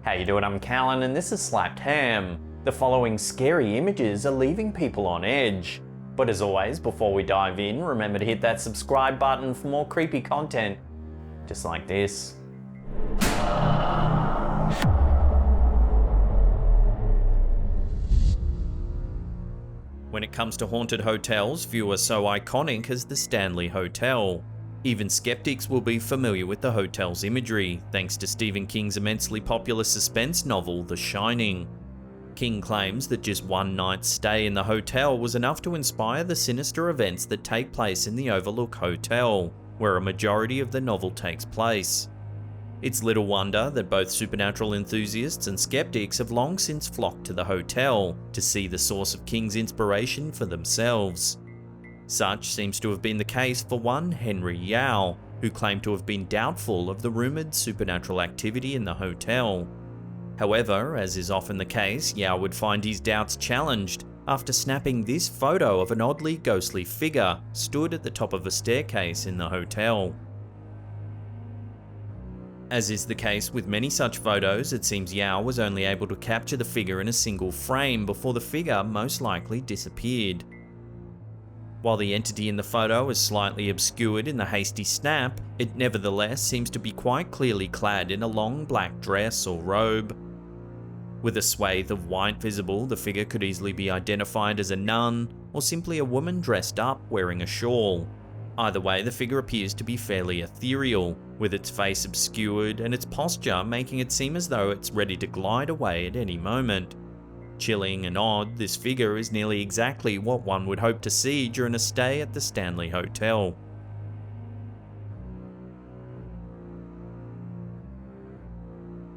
How you doing? I'm Callan and this is Slapped Ham. The following scary images are leaving people on edge. But as always, before we dive in, remember to hit that subscribe button for more creepy content, just like this. When it comes to haunted hotels, few are so iconic as the Stanley Hotel. Even skeptics will be familiar with the hotel's imagery, thanks to Stephen King's immensely popular suspense novel, The Shining. King claims that just one night's stay in the hotel was enough to inspire the sinister events that take place in the Overlook Hotel, where a majority of the novel takes place. It's little wonder that both supernatural enthusiasts and skeptics have long since flocked to the hotel to see the source of King's inspiration for themselves. Such seems to have been the case for one Henry Yao, who claimed to have been doubtful of the rumoured supernatural activity in the hotel. However, as is often the case, Yao would find his doubts challenged after snapping this photo of an oddly ghostly figure stood at the top of a staircase in the hotel. As is the case with many such photos, it seems Yao was only able to capture the figure in a single frame before the figure most likely disappeared. While the entity in the photo is slightly obscured in the hasty snap, it nevertheless seems to be quite clearly clad in a long black dress or robe. With a swathe of white visible, the figure could easily be identified as a nun, or simply a woman dressed up wearing a shawl. Either way, the figure appears to be fairly ethereal, with its face obscured and its posture making it seem as though it's ready to glide away at any moment. Chilling and odd, this figure is nearly exactly what one would hope to see during a stay at the Stanley Hotel.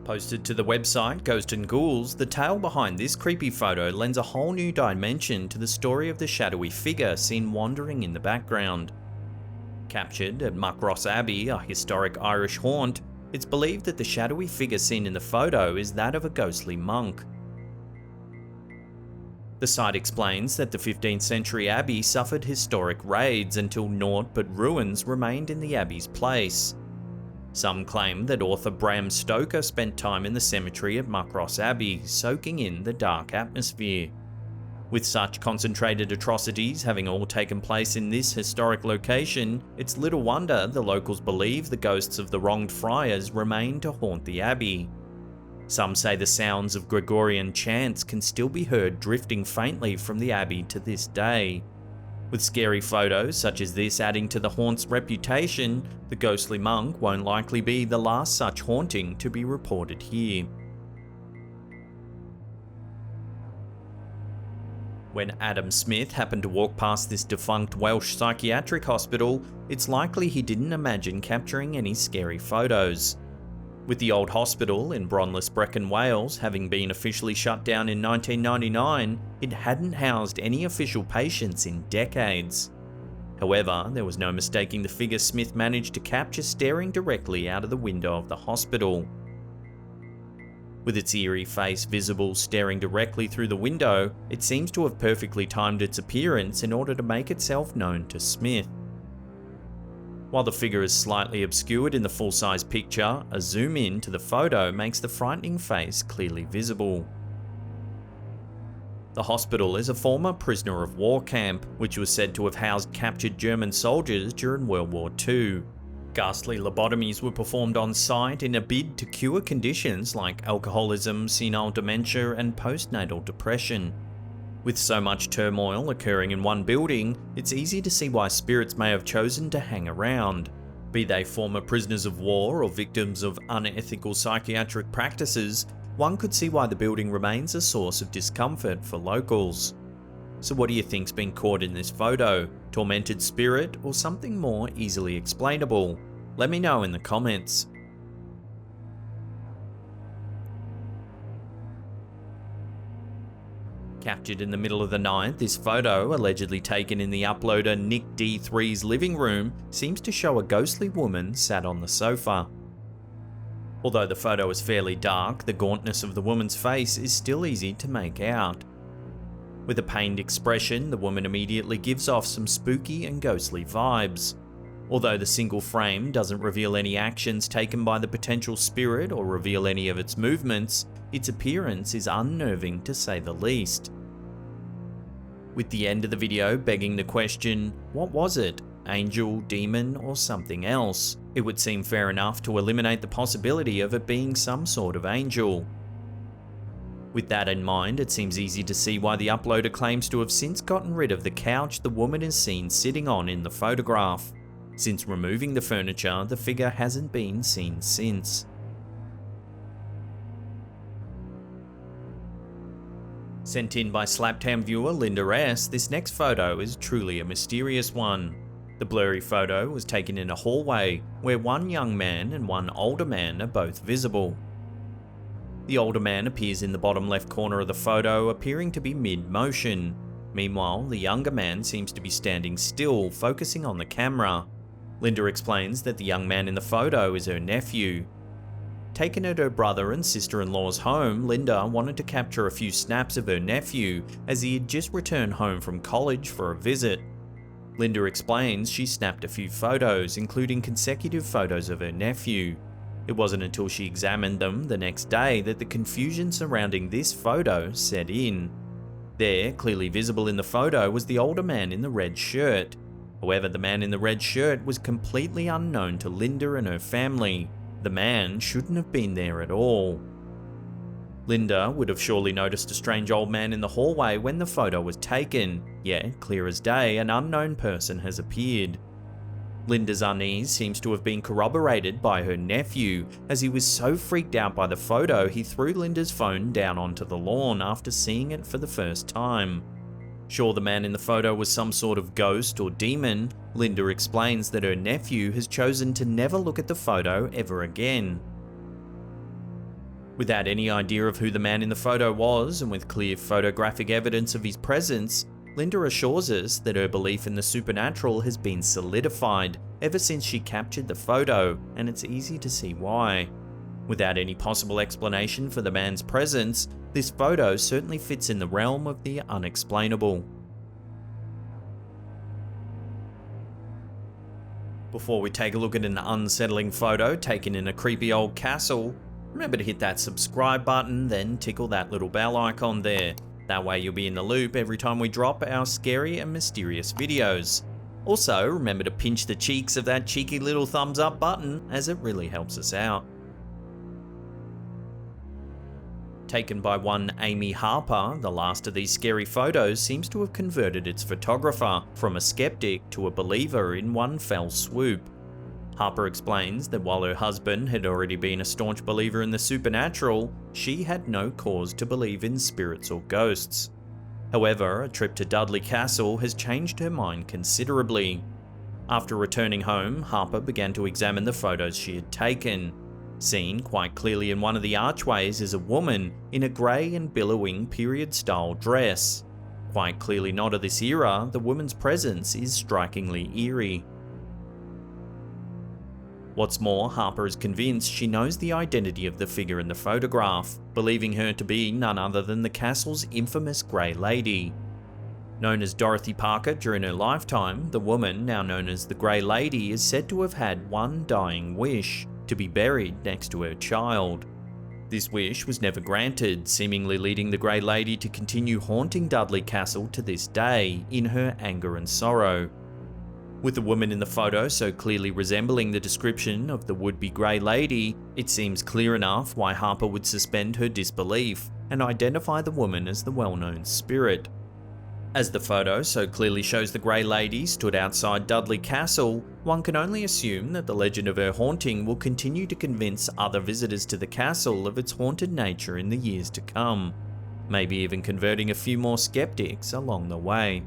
Posted to the website Ghost and Ghouls, the tale behind this creepy photo lends a whole new dimension to the story of the shadowy figure seen wandering in the background. Captured at Muckross Abbey, a historic Irish haunt, it's believed that the shadowy figure seen in the photo is that of a ghostly monk. The site explains that the 15th century abbey suffered historic raids until naught but ruins remained in the abbey's place. Some claim that author Bram Stoker spent time in the cemetery at Muckross Abbey, soaking in the dark atmosphere. With such concentrated atrocities having all taken place in this historic location, it's little wonder the locals believe the ghosts of the wronged friars remain to haunt the abbey. Some say the sounds of Gregorian chants can still be heard drifting faintly from the abbey to this day. With scary photos such as this adding to the haunt's reputation, the ghostly monk won't likely be the last such haunting to be reported here. When Adam Smith happened to walk past this defunct Welsh psychiatric hospital, it's likely he didn't imagine capturing any scary photos. With the old hospital in Bronlis Brecon, Wales having been officially shut down in 1999, it hadn't housed any official patients in decades. However, there was no mistaking the figure Smith managed to capture staring directly out of the window of the hospital. With its eerie face visible staring directly through the window, it seems to have perfectly timed its appearance in order to make itself known to Smith. While the figure is slightly obscured in the full-size picture, a zoom in to the photo makes the frightening face clearly visible. The hospital is a former prisoner of war camp, which was said to have housed captured German soldiers during World War II. Ghastly lobotomies were performed on site in a bid to cure conditions like alcoholism, senile dementia, and postnatal depression. With so much turmoil occurring in one building, it's easy to see why spirits may have chosen to hang around. Be they former prisoners of war or victims of unethical psychiatric practices, one could see why the building remains a source of discomfort for locals. So what do you think's been caught in this photo? Tormented spirit or something more easily explainable? Let me know in the comments. Captured in the middle of the night, this photo, allegedly taken in the uploader Nick D3's living room, seems to show a ghostly woman sat on the sofa. Although the photo is fairly dark, the gauntness of the woman's face is still easy to make out. With a pained expression, the woman immediately gives off some spooky and ghostly vibes. Although the single frame doesn't reveal any actions taken by the potential spirit or reveal any of its movements, its appearance is unnerving to say the least. With the end of the video begging the question, what was it? Angel, demon, or something else? It would seem fair enough to eliminate the possibility of it being some sort of angel. With that in mind, it seems easy to see why the uploader claims to have since gotten rid of the couch the woman is seen sitting on in the photograph. Since removing the furniture, the figure hasn't been seen since. Sent in by Slaptown viewer Linda S, this next photo is truly a mysterious one. The blurry photo was taken in a hallway, where one young man and one older man are both visible. The older man appears in the bottom left corner of the photo, appearing to be mid-motion. Meanwhile, the younger man seems to be standing still, focusing on the camera. Linda explains that the young man in the photo is her nephew. Taken at her brother and sister-in-law's home, Linda wanted to capture a few snaps of her nephew as he had just returned home from college for a visit. Linda explains she snapped a few photos, including consecutive photos of her nephew. It wasn't until she examined them the next day that the confusion surrounding this photo set in. There, clearly visible in the photo, was the older man in the red shirt. However, the man in the red shirt was completely unknown to Linda and her family. The man shouldn't have been there at all. Linda would have surely noticed a strange old man in the hallway when the photo was taken, yet, clear as day, an unknown person has appeared. Linda's unease seems to have been corroborated by her nephew, as he was so freaked out by the photo he threw Linda's phone down onto the lawn after seeing it for the first time. Sure, the man in the photo was some sort of ghost or demon, Linda explains that her nephew has chosen to never look at the photo ever again. Without any idea of who the man in the photo was, and with clear photographic evidence of his presence, Linda assures us that her belief in the supernatural has been solidified ever since she captured the photo, and it's easy to see why. Without any possible explanation for the man's presence, this photo certainly fits in the realm of the unexplainable. Before we take a look at an unsettling photo taken in a creepy old castle, remember to hit that subscribe button, then tickle that little bell icon there. That way you'll be in the loop every time we drop our scary and mysterious videos. Also, remember to pinch the cheeks of that cheeky little thumbs up button, as it really helps us out. Taken by one Amy Harper, the last of these scary photos seems to have converted its photographer from a skeptic to a believer in one fell swoop. Harper explains that while her husband had already been a staunch believer in the supernatural, she had no cause to believe in spirits or ghosts. However, a trip to Dudley Castle has changed her mind considerably. After returning home, Harper began to examine the photos she had taken. Seen quite clearly in one of the archways is a woman in a grey and billowing period-style dress. Quite clearly not of this era, the woman's presence is strikingly eerie. What's more, Harper is convinced she knows the identity of the figure in the photograph, believing her to be none other than the castle's infamous Grey Lady. Known as Dorothy Parker during her lifetime, the woman, now known as the Grey Lady, is said to have had one dying wish: to be buried next to her child. This wish was never granted, seemingly leading the Grey Lady to continue haunting Dudley Castle to this day in her anger and sorrow. With the woman in the photo so clearly resembling the description of the would-be Grey Lady, it seems clear enough why Harper would suspend her disbelief and identify the woman as the well-known spirit. As the photo so clearly shows the Grey Lady stood outside Dudley Castle, one can only assume that the legend of her haunting will continue to convince other visitors to the castle of its haunted nature in the years to come, maybe even converting a few more skeptics along the way.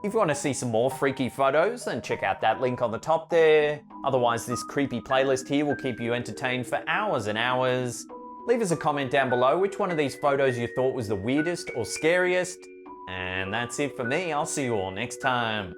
If you want to see some more freaky photos, then check out that link on the top there. Otherwise, this creepy playlist here will keep you entertained for hours and hours. Leave us a comment down below which one of these photos you thought was the weirdest or scariest. And that's it for me. I'll see you all next time.